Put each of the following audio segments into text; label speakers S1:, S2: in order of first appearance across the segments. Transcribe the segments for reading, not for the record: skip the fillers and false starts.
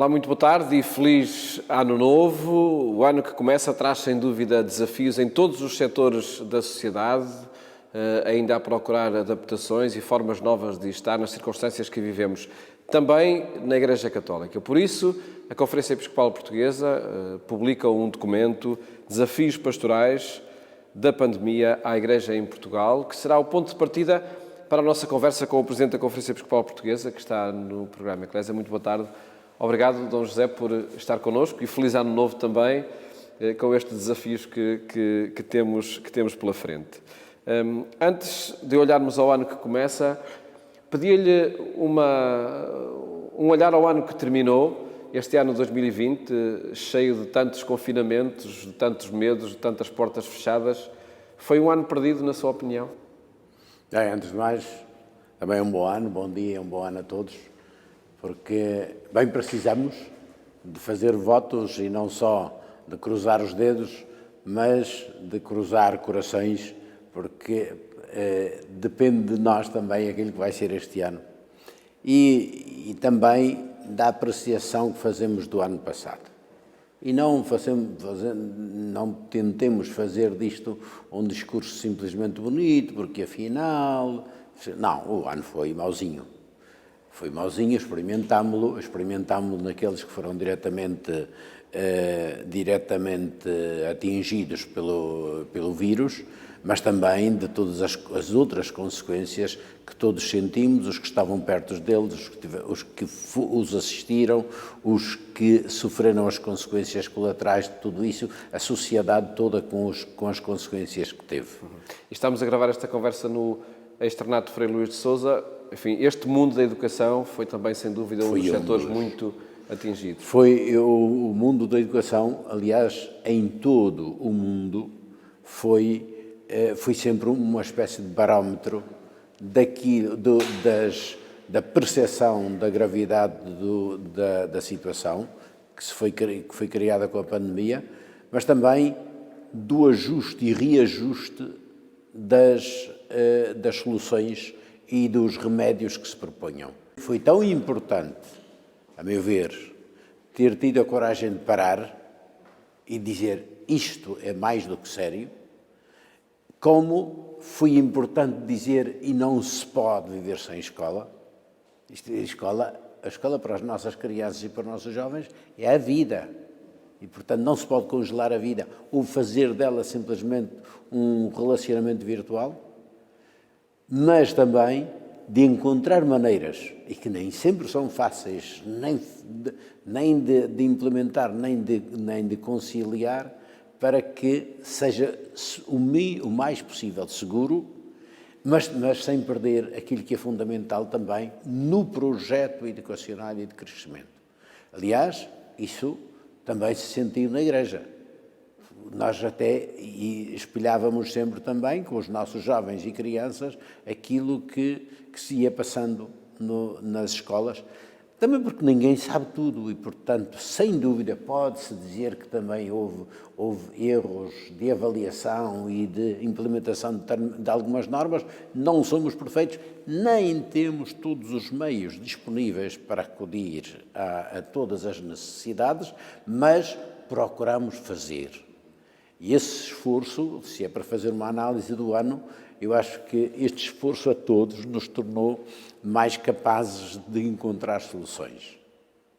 S1: Olá, muito boa tarde e feliz Ano Novo. O ano que começa traz, sem dúvida, desafios em todos os setores da sociedade, ainda a procurar adaptações e formas novas de estar nas circunstâncias que vivemos, também na Igreja Católica. Por isso, a Conferência Episcopal Portuguesa publica um documento, Desafios Pastorais da Pandemia à Igreja em Portugal, que será o ponto de partida para a nossa conversa com o Presidente da Conferência Episcopal Portuguesa, que está no programa Eclésia. Muito boa tarde. Obrigado, Dom José, por estar connosco e feliz Ano Novo também, com estes desafios que temos pela frente. Antes de olharmos ao ano que começa, pedia-lhe um olhar ao ano que terminou, este ano 2020, cheio de tantos confinamentos, de tantos medos, de tantas portas fechadas. Foi um ano perdido, na sua opinião?
S2: Antes de mais, também um bom ano, bom dia, um bom ano a todos, porque bem precisamos de fazer votos e não só de cruzar os dedos, mas de cruzar corações, porque depende de nós também aquilo que vai ser este ano. E também da apreciação que fazemos do ano passado. E não tentemos fazer disto um discurso simplesmente bonito, porque afinal... Não, o ano foi mauzinho. Foi mauzinho, experimentámo-lo naqueles que foram diretamente atingidos pelo vírus, mas também de todas as outras consequências que todos sentimos, os que estavam perto deles, os que os assistiram, os que sofreram as consequências colaterais de tudo isso, a sociedade toda com as consequências que teve.
S1: Estamos a gravar esta conversa no Externato Frei Luís de Sousa. Enfim, este mundo da educação foi também, sem dúvida, um dos setores muito atingidos.
S2: Foi o mundo da educação, aliás, em todo o mundo, foi sempre uma espécie de barómetro da percepção da gravidade da situação que foi criada com a pandemia, mas também do ajuste e reajuste das soluções e dos remédios que se proponham. Foi tão importante, a meu ver, ter tido a coragem de parar e dizer isto é mais do que sério, como foi importante dizer e não se pode viver sem escola. A escola para as nossas crianças e para os nossos jovens é a vida. E, portanto, não se pode congelar a vida ou fazer dela simplesmente um relacionamento virtual, mas também de encontrar maneiras, e que nem sempre são fáceis, nem de implementar, nem de conciliar, para que seja o mais possível seguro, mas sem perder aquilo que é fundamental também no projeto educacional e de crescimento. Aliás, isso também se sentiu na Igreja. Nós até espelhávamos sempre também com os nossos jovens e crianças aquilo que se ia passando nas escolas, também porque ninguém sabe tudo e, portanto, sem dúvida, pode-se dizer que também houve erros de avaliação e de implementação de algumas normas. Não somos perfeitos, nem temos todos os meios disponíveis para acudir a todas as necessidades, mas procuramos fazer. E esse esforço, se é para fazer uma análise do ano, eu acho que este esforço a todos nos tornou mais capazes de encontrar soluções.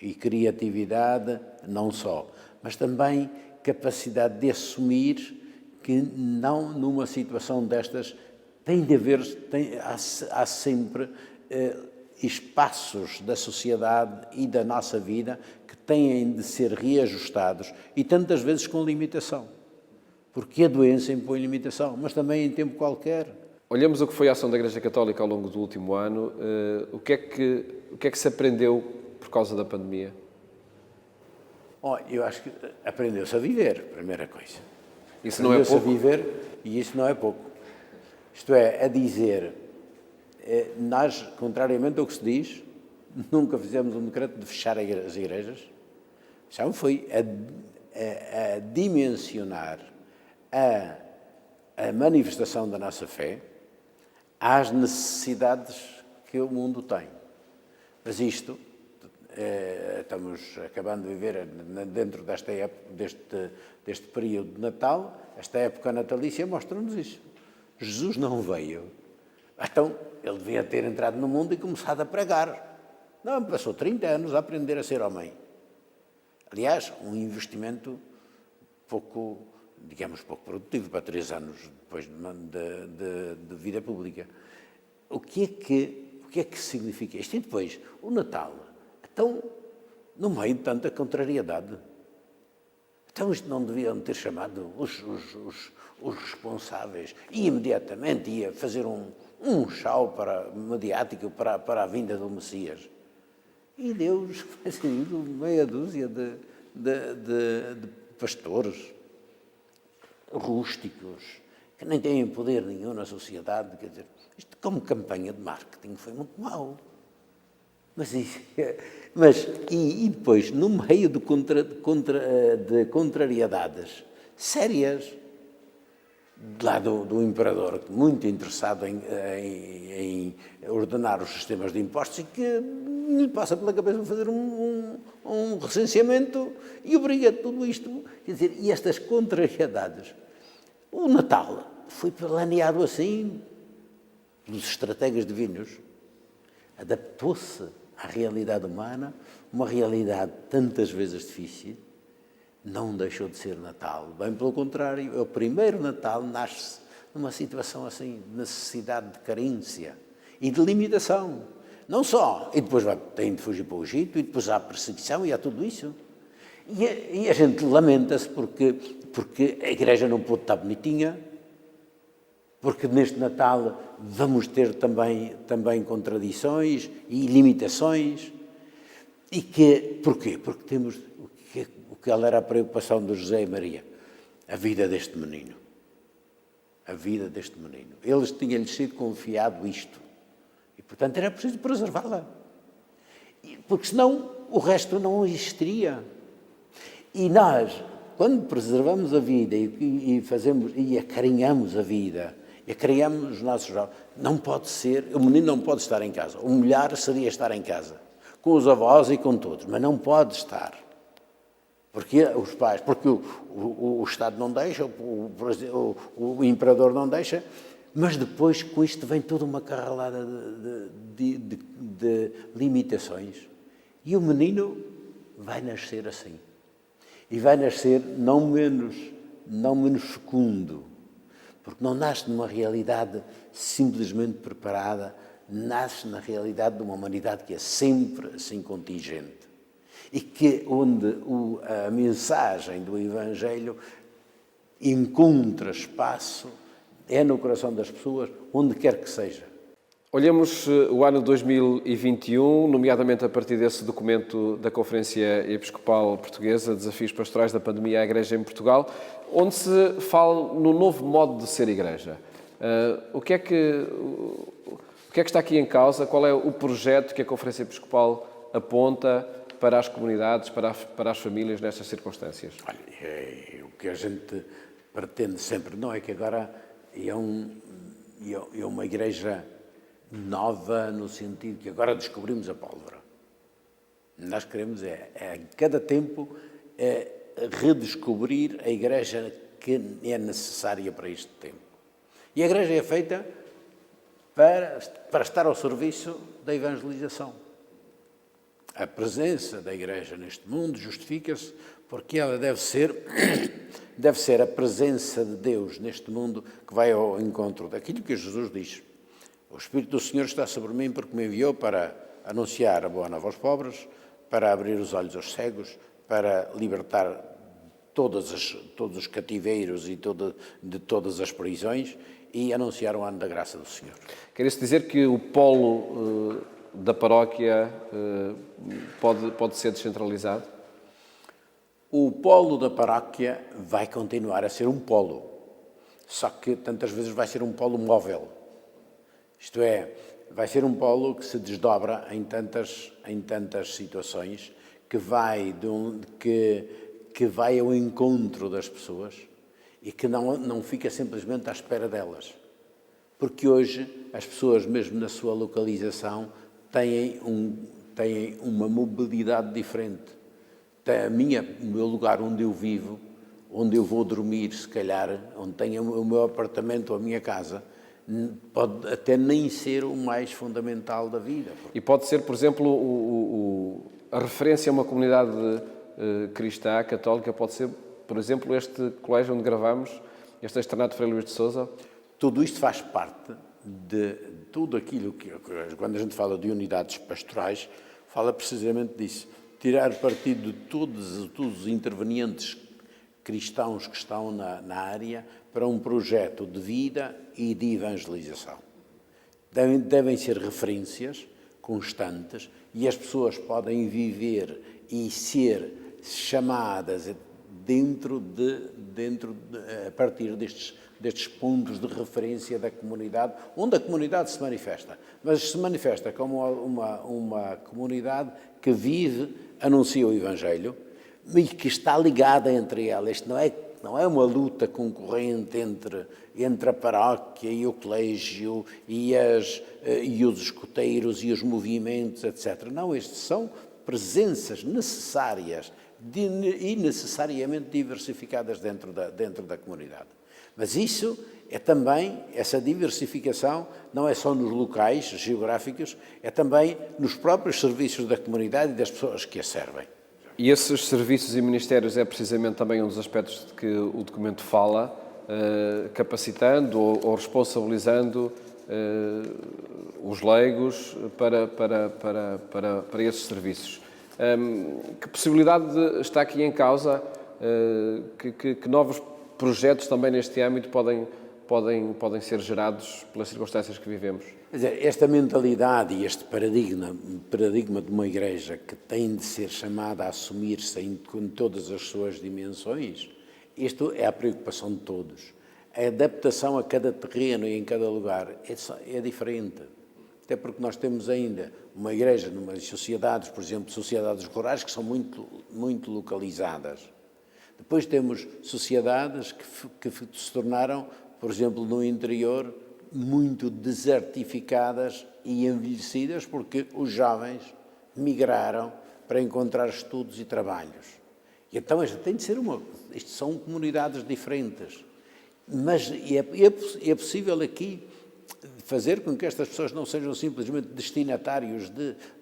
S2: E criatividade, não só, mas também capacidade de assumir que não numa situação destas há sempre espaços da sociedade e da nossa vida que têm de ser reajustados e tantas vezes com limitação. Porque a doença impõe limitação, mas também em tempo qualquer.
S1: Olhamos o que foi a ação da Igreja Católica ao longo do último ano. O que é que se aprendeu por causa da pandemia?
S2: Eu acho que aprendeu-se a viver, primeira coisa.
S1: Isso não é pouco?
S2: Aprendeu-se a viver e isso não é pouco. Isto é, a dizer, nós, contrariamente ao que se diz, nunca fizemos um decreto de fechar as igrejas. Já foi a dimensionar a manifestação da nossa fé às necessidades que o mundo tem. Mas isto estamos acabando de viver dentro desta época, deste período de Natal, esta época natalícia mostra-nos isso. Jesus não veio. Então, ele devia ter entrado no mundo e começado a pregar. Não, passou 30 anos a aprender a ser homem. Aliás, um investimento pouco produtivo para 3 anos depois de vida pública. O que é que significa isto? E depois, o Natal. Então, no meio de tanta contrariedade, então isto não deviam ter chamado os responsáveis e imediatamente ia fazer um show mediático para a vinda do Messias. E Deus faz meia dúzia de pastores rústicos, que nem têm poder nenhum na sociedade. Quer dizer, isto como campanha de marketing foi muito mau. Mas depois, no meio de contrariedades sérias, lá do imperador, muito interessado em ordenar os sistemas de impostos e que lhe passa pela cabeça fazer um recenseamento e obriga tudo isto. Quer dizer, e estas contrariedades. O Natal foi planeado assim pelos estrategas divinos. Adaptou-se à realidade humana, uma realidade tantas vezes difícil, não deixou de ser Natal. Bem pelo contrário, o primeiro Natal nasce numa situação assim, de necessidade de carência e de limitação. Não só, e depois tem de fugir para o Egito, e depois há perseguição e há tudo isso. E a gente lamenta-se porque a Igreja não pôde estar bonitinha, porque neste Natal vamos ter também contradições e limitações. Porquê? Porque temos o que era a preocupação de José e Maria, a vida deste menino. A vida deste menino. Eles tinham-lhes sido confiado isto. E, portanto, era preciso preservá-la. Porque senão o resto não existiria. E nós, quando preservamos a vida e acarinhamos a vida, e acarinhamos os nossos jovens, não pode ser, o menino não pode estar em casa. O melhor seria estar em casa, com os avós e com todos, mas não pode estar. Porque os pais, porque o Estado não deixa, o imperador não deixa, mas depois com isto vem toda uma carralada de limitações. E o menino vai nascer assim. E vai nascer não menos fecundo, porque não nasce numa realidade simplesmente preparada, nasce na realidade de uma humanidade que é sempre assim contingente. E que onde a mensagem do Evangelho encontra espaço é no coração das pessoas, onde quer que seja.
S1: Olhemos o ano 2021, nomeadamente a partir desse documento da Conferência Episcopal Portuguesa, Desafios Pastorais da Pandemia à Igreja em Portugal, onde se fala no novo modo de ser Igreja. O que é que está aqui em causa? Qual é o projeto que a Conferência Episcopal aponta para as comunidades, para as famílias nestas circunstâncias?
S2: Olha, o que a gente pretende sempre, não é que agora é uma igreja nova no sentido que agora descobrimos a pólvora. Nós queremos a cada tempo redescobrir a igreja que é necessária para este tempo. E a igreja é feita para estar ao serviço da evangelização. A presença da igreja neste mundo justifica-se porque ela deve ser a presença de Deus neste mundo que vai ao encontro daquilo que Jesus diz. O Espírito do Senhor está sobre mim porque me enviou para anunciar a boa nova aos pobres, para abrir os olhos aos cegos, para libertar todos os cativeiros e de todas as prisões e anunciar o ano da graça do Senhor.
S1: Quer-se dizer que o polo da paróquia pode ser descentralizado?
S2: O polo da paróquia vai continuar a ser um polo, só que tantas vezes vai ser um polo móvel. Isto é, vai ser um polo que se desdobra em tantas situações, que vai ao encontro das pessoas e que não fica simplesmente à espera delas. Porque hoje as pessoas, mesmo na sua localização, têm uma mobilidade diferente. Tem o meu lugar onde eu vivo, onde eu vou dormir, se calhar, onde tenho o meu apartamento ou a minha casa, pode até nem ser o mais fundamental da vida.
S1: E pode ser, por exemplo, a referência a uma comunidade cristã, católica, pode ser, por exemplo, este colégio onde gravamos, este externato Frei Luís de Sousa.
S2: Tudo isto faz parte de tudo aquilo que, quando a gente fala de unidades pastorais, fala precisamente disso. Tirar partido de todos os intervenientes cristãos que estão na área para um projeto de vida e de evangelização. Devem ser referências constantes e as pessoas podem viver e ser chamadas a partir destes pontos de referência da comunidade, onde a comunidade se manifesta. Mas se manifesta como uma comunidade que vive, anuncia o Evangelho e que está ligada entre elas. Isto não é uma luta concorrente entre a paróquia e o colégio e os escoteiros e os movimentos, etc. Não, estes são presenças necessárias e necessariamente diversificadas dentro da comunidade. Mas isso é também, essa diversificação, não é só nos locais geográficos, é também nos próprios serviços da comunidade e das pessoas que a servem.
S1: E esses serviços e ministérios é precisamente também um dos aspectos de que o documento fala, capacitando ou responsabilizando os leigos para esses serviços. Que possibilidade está aqui em causa? Que novos projetos também neste âmbito podem ser gerados pelas circunstâncias que vivemos?
S2: Quer dizer, esta mentalidade e este paradigma de uma igreja que tem de ser chamada a assumir-se com todas as suas dimensões, isto é a preocupação de todos. A adaptação a cada terreno e em cada lugar é diferente. Até porque nós temos ainda uma igreja, numas sociedades, por exemplo, sociedades rurais, que são muito, muito localizadas. Depois temos sociedades que se tornaram, por exemplo, no interior, muito desertificadas e envelhecidas porque os jovens migraram para encontrar estudos e trabalhos. E então isto tem de ser isto são comunidades diferentes. Mas é possível aqui fazer com que estas pessoas não sejam simplesmente destinatários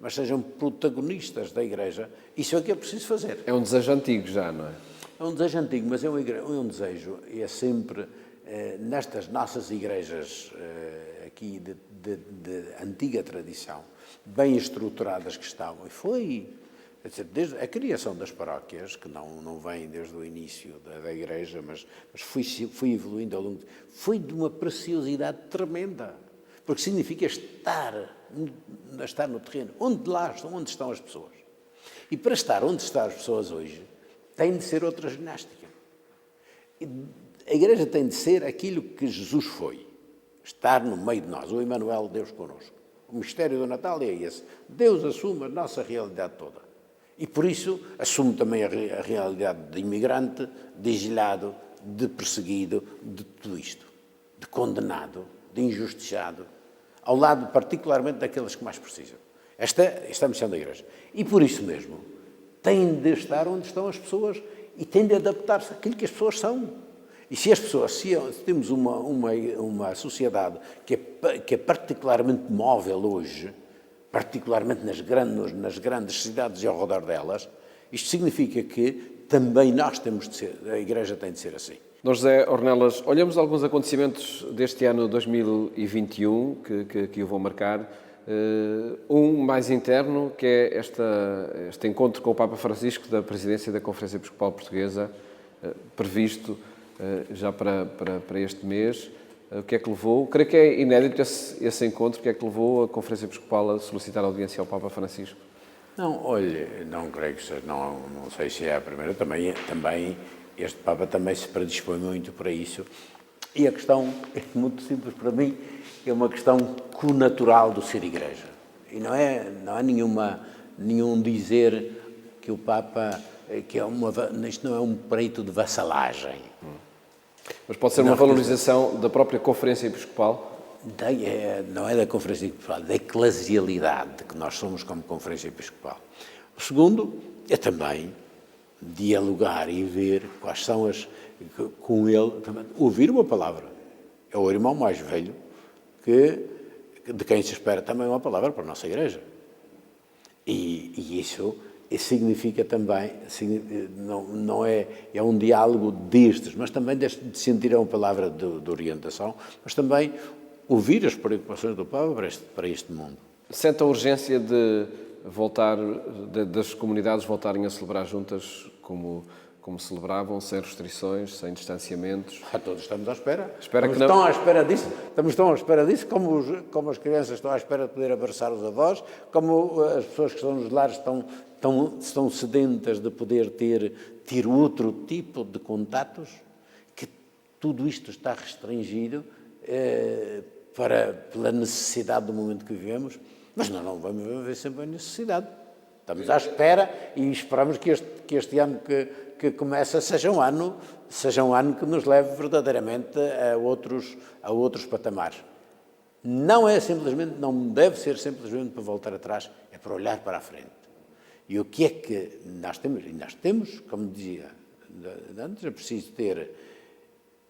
S2: mas sejam protagonistas da Igreja. Isso é o que é preciso fazer.
S1: É um desejo antigo já, não é?
S2: É um desejo antigo, mas é um desejo, é sempre nestas nossas igrejas aqui de antiga tradição, bem estruturadas que estavam, e foi, quer dizer, desde a criação das paróquias, que não vem desde o início da igreja, mas foi evoluindo ao longo, foi de uma preciosidade tremenda, porque significa estar no terreno, onde estão as pessoas. E para estar onde estão as pessoas hoje, tem de ser outra ginástica. A Igreja tem de ser aquilo que Jesus foi, estar no meio de nós, o Emmanuel, Deus connosco. O mistério do Natal é esse. Deus assume a nossa realidade toda. E por isso assume também a realidade de imigrante, de exilado, de perseguido, de tudo isto. De condenado, de injustiçado, ao lado particularmente daqueles que mais precisam. Esta é a missão da Igreja. E por isso mesmo, tem de estar onde estão as pessoas e tem de adaptar-se àquilo que as pessoas são. E se temos uma sociedade que é particularmente móvel hoje, particularmente nas grandes cidades e ao redor delas, isto significa que também nós temos de ser, a Igreja tem de ser assim.
S1: Dom José Ornelas, olhamos alguns acontecimentos deste ano 2021 que eu vou marcar. Um mais interno, que é este encontro com o Papa Francisco da presidência da Conferência Episcopal Portuguesa, previsto já para este mês. O que é que levou? Creio que é inédito esse encontro. O que é que levou a Conferência Episcopal a solicitar audiência ao Papa Francisco?
S2: Não, olha, não creio que seja, não sei se é a primeira. Também este Papa também se predispõe muito para isso. E a questão é muito simples para mim, é uma questão connatural do ser Igreja. E não é nenhum dizer que o Papa, isto não é um pleito de vassalagem.
S1: Mas pode ser uma valorização da própria Conferência Episcopal?
S2: não é da Conferência Episcopal, da eclesialidade que nós somos como Conferência Episcopal. O segundo é também dialogar e ver quais são com ele, também, ouvir uma palavra. É o irmão mais velho de quem se espera também uma palavra para a nossa Igreja. E isso significa também, não é um diálogo destes, mas também de sentir uma palavra de orientação, mas também ouvir as preocupações do Papa para este mundo.
S1: Sente a urgência de das comunidades voltarem a celebrar juntas como celebravam, sem restrições, sem distanciamentos?
S2: Todos estamos à espera.
S1: Estão
S2: à espera disso. Estamos tão à espera disso, como as crianças estão à espera de poder abraçar os avós, como as pessoas que estão nos lares estão sedentas de poder ter outro tipo de contatos, que tudo isto está restringido pela necessidade do momento que vivemos, mas nós não vamos viver sempre a necessidade. Estamos à espera e esperamos que este ano que começa seja um ano que nos leve verdadeiramente a outros patamares. Não deve ser simplesmente para voltar atrás, é para olhar para a frente. E o que é que nós temos? E nós temos, como dizia antes, é preciso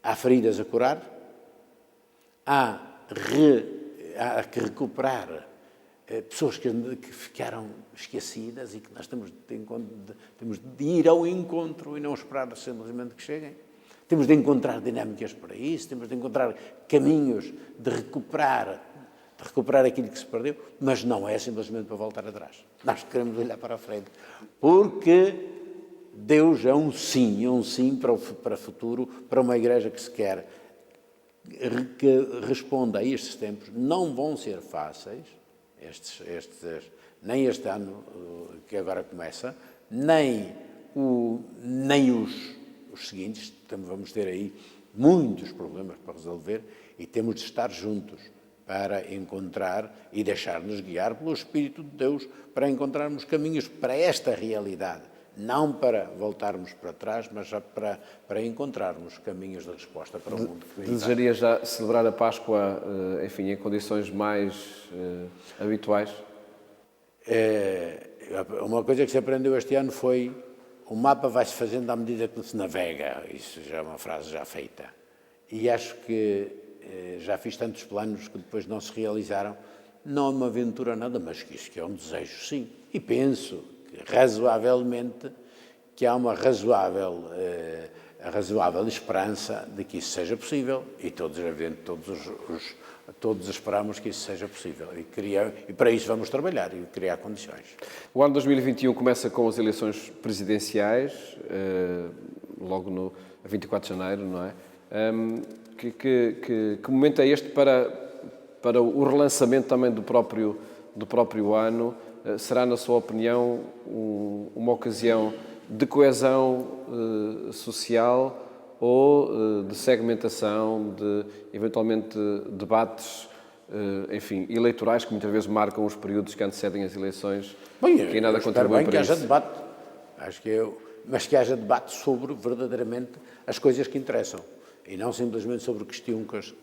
S2: há feridas a curar, há que recuperar pessoas que ficaram esquecidas e que nós temos de ir ao encontro e não esperar simplesmente que cheguem. Temos de encontrar dinâmicas para isso, temos de encontrar caminhos de recuperar aquilo que se perdeu, mas não é simplesmente para voltar atrás. Nós queremos olhar para a frente, porque Deus é um sim para o futuro, para uma Igreja que se quer que responda a estes tempos. Não vão ser fáceis, nem este ano que agora começa, nem os seguintes. Vamos ter aí muitos problemas para resolver e temos de estar juntos para encontrar e deixar-nos guiar pelo Espírito de Deus para encontrarmos caminhos para esta realidade. Não para voltarmos para trás, mas já para encontrarmos caminhos de resposta para o mundo que vem.
S1: Desejaria já celebrar a Páscoa, enfim, em condições mais habituais?
S2: Uma coisa que se aprendeu este ano foi: o mapa vai-se fazendo à medida que se navega. Isso já é uma frase já feita. E acho que já fiz tantos planos que depois não se realizaram. Não é uma aventura nada, mas que isso que é um desejo, sim. E penso razoavelmente que há uma razoável esperança de que isso seja possível e todos esperamos que isso seja possível e para isso vamos trabalhar e criar condições.
S1: O ano 2021 começa com as eleições presidenciais, logo no 24 de janeiro, não é? Que momento é este para o relançamento também do próprio ano? Será, na sua opinião, uma ocasião de coesão social ou de segmentação, de eventualmente debates, enfim, eleitorais que muitas vezes marcam os períodos que antecedem as eleições?
S2: Bem,
S1: que nada contribui
S2: bem
S1: para
S2: que
S1: isso.
S2: haja debate. Mas que haja debate sobre verdadeiramente as coisas que interessam e não simplesmente sobre questiúnculas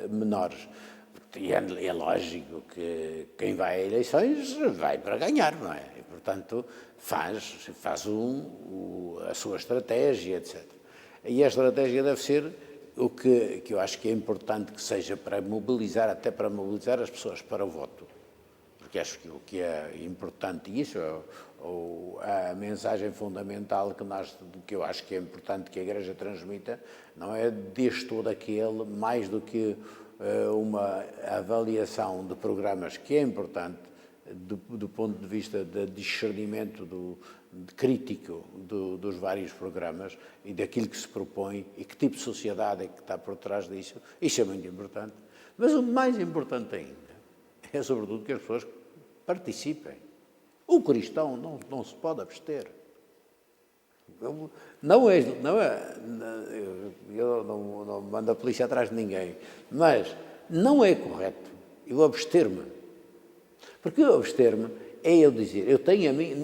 S2: menores. E é lógico que quem vai a eleições vai para ganhar, não é? E, portanto, faz a sua estratégia, etc. E a estratégia deve ser o que eu acho que é importante que seja para mobilizar as pessoas para o voto. Porque acho que o que é importante, e isso é a mensagem fundamental que eu acho que é importante que a Igreja transmita, não é deste ou daquele, mais do que uma avaliação de programas que é importante do ponto de vista de discernimento crítico dos vários programas e daquilo que se propõe e que tipo de sociedade é que está por trás disso. Isso é muito importante. Mas o mais importante ainda é, sobretudo, que as pessoas participem. O cristão não se pode abster. Eu não mando a polícia atrás de ninguém, mas não é correto eu abster-me. Porque eu abster-me é eu dizer,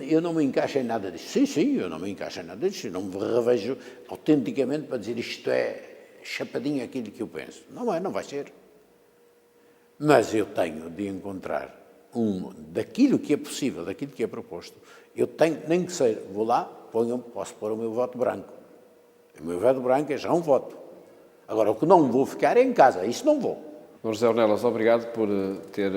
S2: eu não me encaixo em nada disso. Sim, eu não me encaixo em nada disso, eu não me revejo autenticamente para dizer isto é chapadinho aquilo que eu penso. Não vai ser. Mas eu tenho de encontrar daquilo que é possível, daquilo que é proposto. Eu tenho, nem que seja, vou lá, posso pôr o meu voto branco. O meu voto branco é já um voto. Agora, o que não vou ficar é em casa, isso não vou.
S1: Dr. José Ornelas, obrigado por ter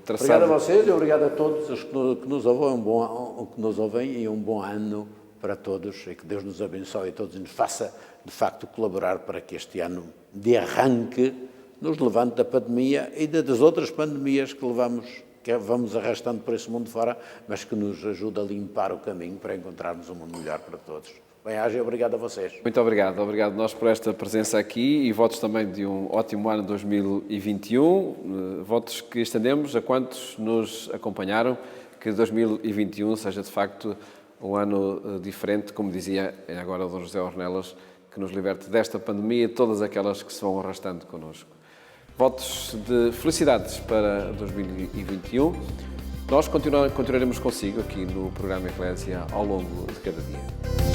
S1: traçado...
S2: Obrigado a vocês e obrigado a todos os que nos ouvem e um bom ano para todos e que Deus nos abençoe a todos e nos faça, de facto, colaborar para que este ano de arranque nos levante da pandemia e das outras pandemias que vamos arrastando por esse mundo fora, mas que nos ajuda a limpar o caminho para encontrarmos um mundo melhor para todos. Bem-aja e obrigado a vocês.
S1: Muito obrigado. Obrigado nós por esta presença aqui e votos também de um ótimo ano 2021. Votos que estendemos a quantos nos acompanharam. Que 2021 seja, de facto, um ano diferente, como dizia agora o Dr. José Ornelas, que nos liberte desta pandemia e todas aquelas que se vão arrastando connosco. Votos de felicidades para 2021. Nós continuaremos consigo aqui no programa Eclésia ao longo de cada dia.